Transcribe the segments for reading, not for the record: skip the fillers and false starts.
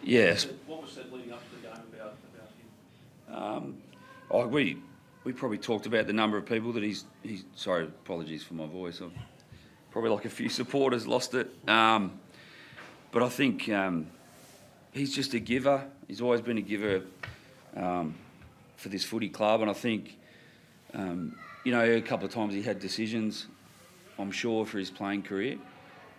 Yes. What was said leading up to the game about him? We probably talked about the number of people that he's sorry, apologies for my voice. I've probably like a few supporters lost it. But I think he's just a giver. He's always been a giver for this footy club, and I think a couple of times he had decisions, I'm sure, for his playing career,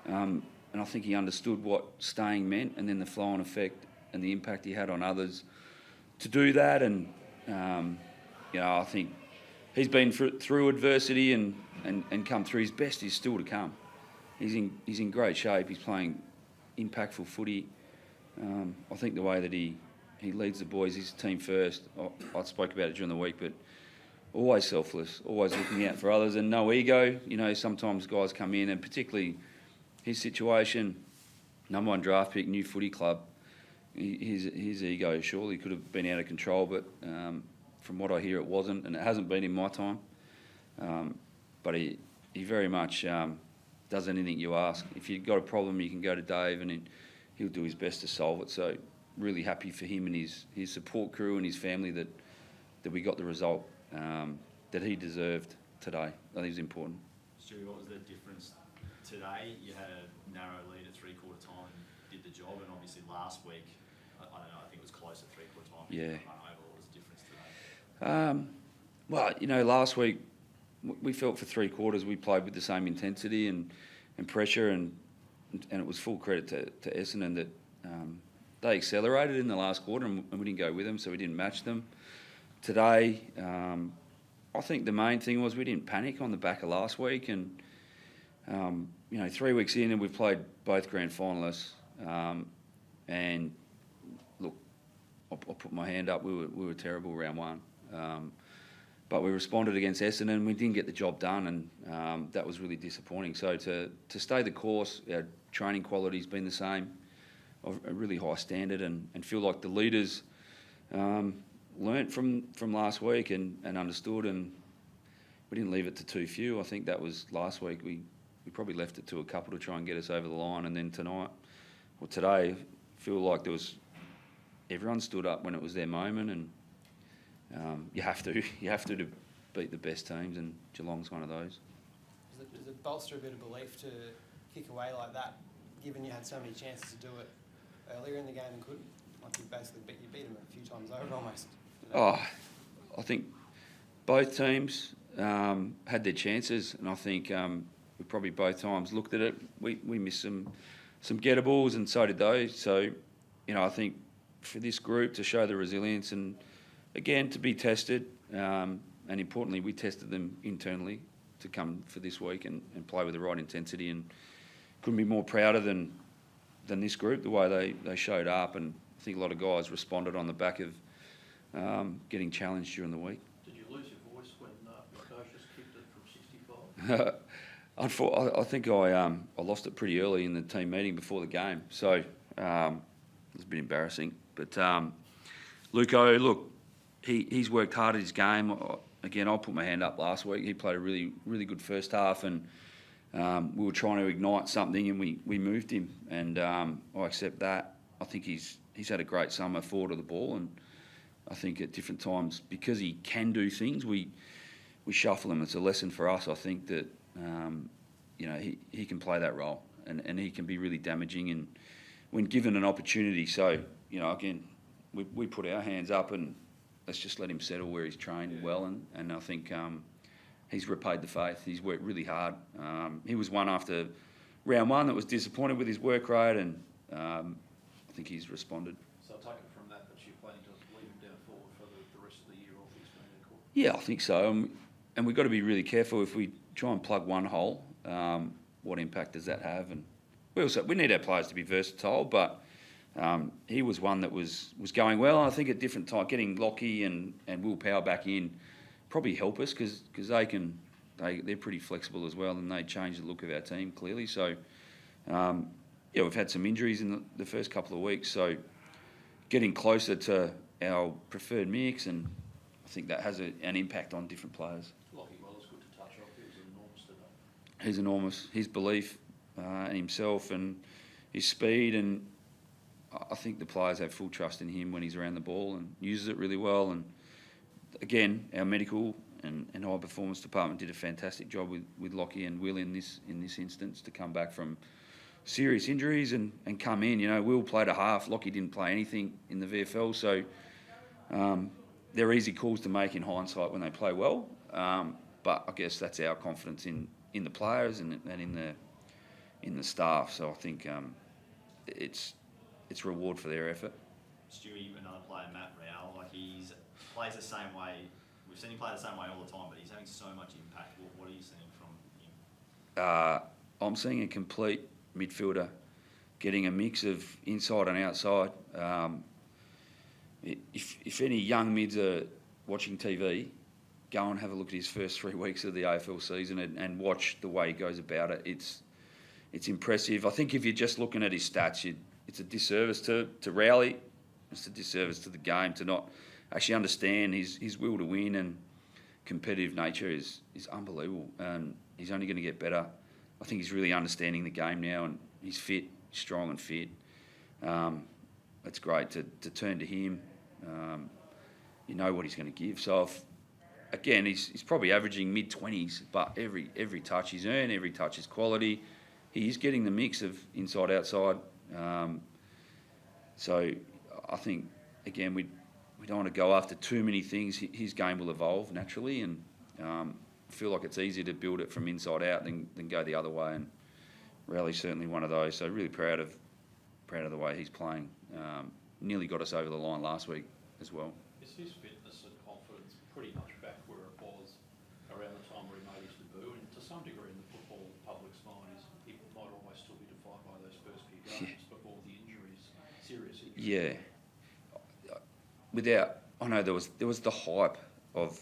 and I think he understood what staying meant, and then the flow-on effect and the impact he had on others to do that. And I think he's been through adversity and come through. His best is still to come. He's in great shape. He's playing impactful footy. I think the way that he leads the boys, his team first. I spoke about it during the week, but always selfless, always looking out for others, and no ego. Sometimes guys come in, and particularly his situation, number 1 draft pick, new footy club. His ego surely could have been out of control, but from what I hear, it wasn't, and it hasn't been in my time. But he very much does anything you ask. If you've got a problem, you can go to Dave, and he'll do his best to solve it. So really happy for him and his support crew and his family that we got the result that he deserved today. I think it was important. Stewie, what was the difference today? You had a narrow lead at three-quarter time and did the job, and obviously last week, I don't know, I think it was close at three-quarter time. Yeah. What was the difference today? Well, last week we felt for 3 quarters we played with the same intensity and pressure, and it was full credit to Essendon that they accelerated in the last quarter, and we didn't go with them, so we didn't match them. Today, I think the main thing was we didn't panic on the back of last week, and 3 weeks in, and we've played both grand finalists, and look, I'll put my hand up. We were terrible round 1, but we responded against Essendon. We didn't get the job done, and that was really disappointing. So to stay the course, our training quality's been the same, of a really high standard, and feel like the leaders learnt from last week and understood, and we didn't leave it to too few. I think that was last week. We probably left it to a couple to try and get us over the line, and then today, feel like everyone stood up when it was their moment, and you have to beat the best teams, and Geelong's one of those. Does it bolster a bit of belief to kick away like that, given you had so many chances to do it earlier in the game and couldn't? Like you basically beat them a few times over almost. I think both teams had their chances, and I think we probably both times looked at it. We missed some gettables, and so did those. So, I think for this group to show the resilience and, again, to be tested, and importantly, we tested them internally to come for this week and play with the right intensity, and couldn't be more prouder than this group, the way they showed up, and I think a lot of guys responded on the back of getting challenged during the week. Did you lose your voice when Lukosius kicked it from 65? I think I lost it pretty early in the team meeting before the game, so it was a bit embarrassing. But Luko, look, he's worked hard at his game. Again, I'll put my hand up last week. He played a really, really good first half, and we were trying to ignite something, and we moved him, and I accept that. I think he's had a great summer forward of the ball, and I think at different times, because he can do things, we shuffle him. It's a lesson for us, I think, that he can play that role, and he can be really damaging, and when given an opportunity. So, again, we put our hands up, and let's just let him settle where he's trained well, and I think he's repaid the faith. He's worked really hard. He was one after round 1 that was disappointed with his work rate, and I think he's responded. So I'll take it from that you're planning to leave him down forward for the rest of the year, or if he's been in court? Yeah, I think so. And we've got to be really careful if we try and plug one hole. What impact does that have? And we need our players to be versatile, but he was one that was going well. And I think at different times, getting Lockie and Will Power back in probably help us, because they're pretty flexible as well, and they change the look of our team clearly. So we've had some injuries in the first couple of weeks, so getting closer to our preferred mix, and I think that has an impact on different players. Lockie Weller's good to touch off. He was enormous today. He's enormous. His belief in himself and his speed, and I think the players have full trust in him when he's around the ball and uses it really well. And again, our medical and high performance department did a fantastic job with Lockie and Will in this instance to come back from serious injuries and come in. Will played a half. Lockie didn't play anything in the VFL, so they're easy calls to make in hindsight when they play well. But I guess that's our confidence in the players and in the staff. So I think it's reward for their effort. Stewie, another player, Matt Rowell, like plays the same way. We've seen him play the same way all the time, but he's having so much impact. What are you seeing from him? I'm seeing a complete midfielder, getting a mix of inside and outside. If any young mids are watching TV, go and have a look at his first 3 weeks of the AFL season and watch the way he goes about it. It's impressive. I think if you're just looking at his stats, it's a disservice to Rowley. It's a disservice to the game to not actually understand his will to win and competitive nature is unbelievable. And he's only going to get better. I think he's really understanding the game now, and he's fit, strong and fit. It's great to turn to him. You know what he's going to give. So again, he's probably averaging mid-20s, but every touch he's earned, every touch is quality. He is getting the mix of inside, outside. So I think, again, we don't want to go after too many things. His game will evolve naturally, and I feel like it's easier to build it from inside out than go the other way. And Rowley's certainly one of those. So really proud of the way he's playing. Nearly got us over the line last week as well. Is his fitness and confidence pretty much back where it was around the time where he made his debut? And to some degree in the football public's mind, he might almost still be defined by those first few games before the injuries, serious injuries. Yeah. I know there was the hype of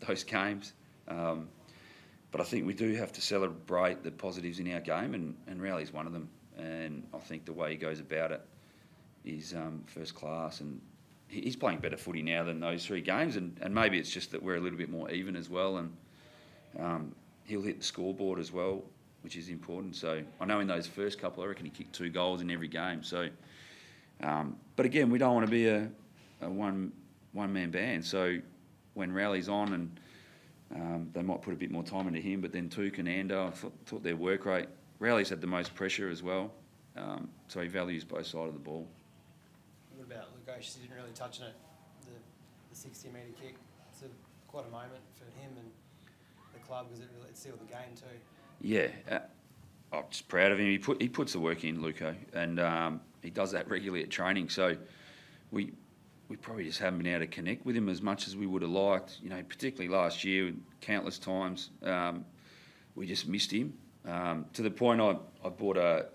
those games, but I think we do have to celebrate the positives in our game, and Rowley's one of them. And I think the way he goes about it is first class, and he's playing better footy now than those 3 games, and maybe it's just that we're a little bit more even as well, and he'll hit the scoreboard as well, which is important. So I know in those first couple, I reckon he kicked 2 goals in every game. So, but again, we don't want to be a one-man band. So when Rowley's on, and they might put a bit more time into him, but then Took and Ando, I thought their work rate. Rowley's had the most pressure as well, so he values both sides of the ball. What about Lugosius? He didn't really touch on it. The 60-metre kick. It's quite a moment for him and the club because it sealed the game too. Yeah, I'm just proud of him. He puts the work in, Luco, and he does that regularly at training. So we probably just haven't been able to connect with him as much as we would have liked. Particularly last year, countless times, we just missed him. To the point I bought a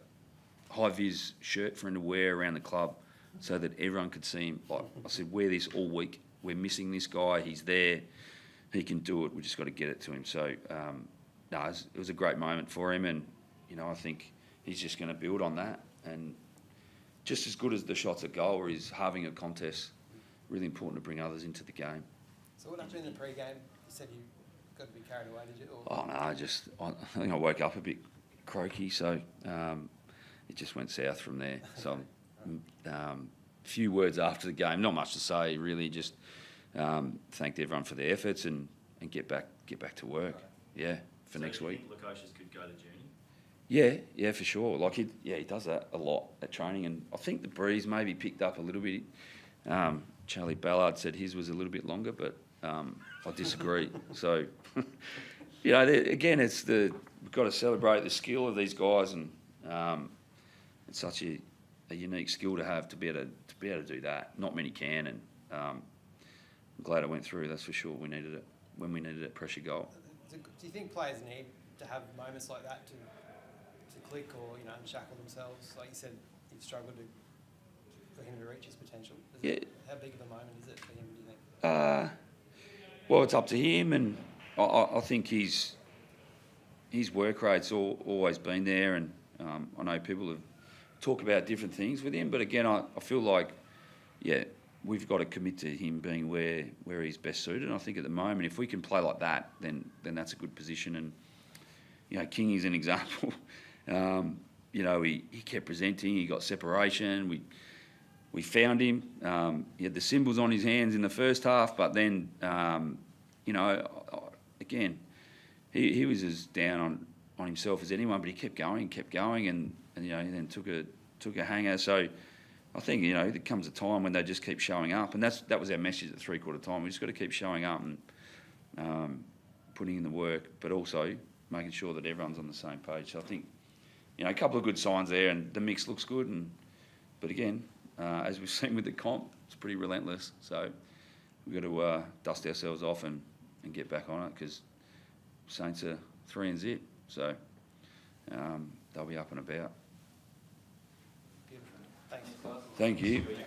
high-vis shirt for him to wear around the club so that everyone could see him. Like I said, wear this all week. We're missing this guy. He's there. He can do it. We just got to get it to him. So, it was a great moment for him, and I think he's just going to build on that. And just as good as the shots at goal or his halving a contest, really important to bring others into the game. So what happened in the pre-game? You said you got to be carried away, did you? Or? Oh no, I think I woke up a bit croaky, so it just went south from there. So few words after the game, not much to say really. Just thanked everyone for their efforts and get back to work. Yeah, for next week. Do you think Lukosius could go to junior? Yeah, for sure. Like he does that a lot at training, and I think the breeze maybe picked up a little bit. Charlie Ballard said his was a little bit longer, but I disagree. So, again, we've got to celebrate the skill of these guys, and it's such a unique skill to have to be able to do that. Not many can, and I'm glad it went through. That's for sure. We needed it when we needed it. Pressure goal. Do you think players need to have moments like that to click or unshackle themselves? Like you said, you've struggled for him to reach his potential. How big of a moment is it for him, do you think? Well, it's up to him, and I think his work rate's always been there, and I know people have talked about different things with him, but again, I feel like, we've got to commit to him being where he's best suited. And I think at the moment, if we can play like that, then that's a good position. And Kingy's an example. you know, he kept presenting. He got separation. We found him. He had the symbols on his hands in the first half, but then, you know, again, he was as down on himself as anyone, but he kept going, and you know, he then took a hanger. So I think, you know, there comes a time when they just keep showing up, and that was our message at 3/4 time. We just got to keep showing up and putting in the work, but also making sure that everyone's on the same page. So I think, you know, a couple of good signs there, and the mix looks good. But again, as we've seen with the comp, it's pretty relentless. So we've got to dust ourselves off and get back on it, because Saints are 3-0. So they'll be up and about. Beautiful. Thanks. Thank you. Thanks.